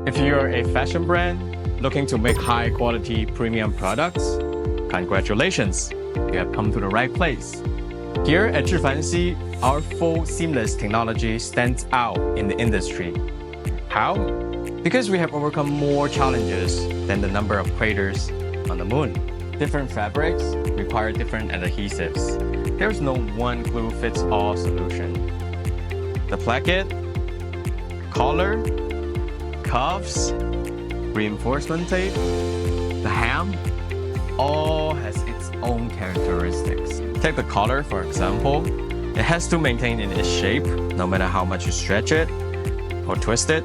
If you're a fashion brand looking to make high-quality premium products, congratulations, you have come to the right place. Here at Zhifanxi, our full seamless technology stands out in the industry. How? Because we have overcome more challenges than the number of craters on the moon. Different fabrics require different adhesives. There's no one glue-fits-all solution. The placket, collar, cuffs, reinforcement tape, the hem, all has its own characteristics. Take the collar, for example. It has to maintain in its shape, no matter how much you stretch it or twist it.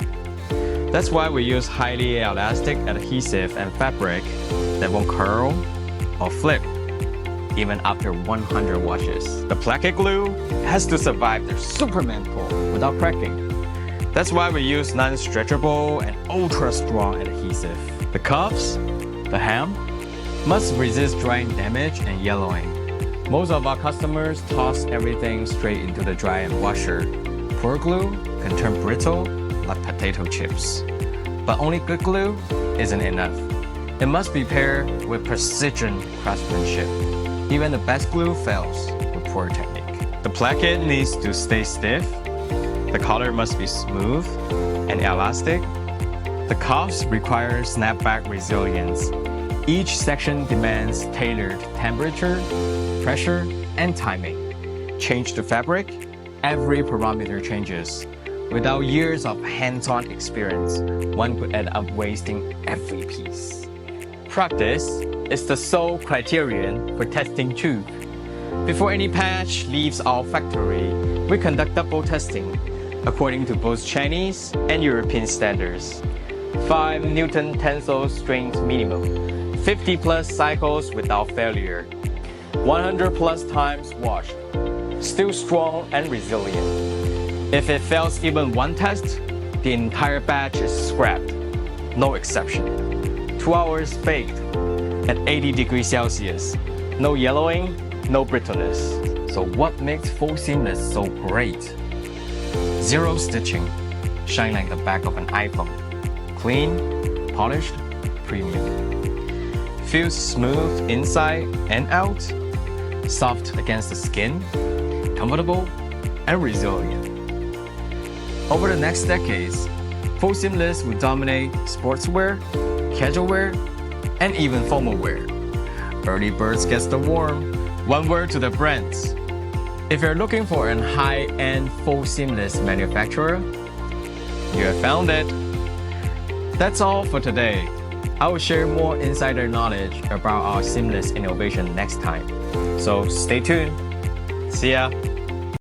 That's why we use highly elastic adhesive and fabric that won't curl or flip, even after 100 washes. The placket glue has to survive the Superman pull without cracking. That's why we use non-stretchable and ultra-strong adhesive. The cuffs, the hem, must resist drying damage and yellowing. Most of our customers toss everything straight into the dryer and washer. Poor glue can turn brittle like potato chips. But only good glue isn't enough. It must be paired with precision craftsmanship. Even the best glue fails with poor technique. The placket needs to stay stiff. The collar must be smooth and elastic. The cuffs require snapback resilience. Each section demands tailored temperature, pressure, and timing. Change the fabric, every parameter changes. Without years of hands-on experience, one could end up wasting every piece. Practice is the sole criterion for testing truth. Before any patch leaves our factory, we conduct double testing according to both Chinese and European standards. 5 Newton tensile strength minimum, 50 plus cycles without failure, 100 plus times washed, still strong and resilient. If it fails even one test, the entire batch is scrapped, no exception. 2 hours baked at 80 degrees Celsius, no yellowing, no brittleness. So what makes full seamless so great? Zero stitching, shine like the back of an iPhone. Clean, polished, premium. Feels smooth inside and out, soft against the skin, comfortable and resilient. Over the next decades, full seamless will dominate sportswear, casual wear, and even formal wear. Early birds gets the worm. One word to the brands. If you're looking for a high-end full seamless manufacturer, you have found it. That's all for today. I will share more insider knowledge about our seamless innovation next time. So stay tuned. See ya.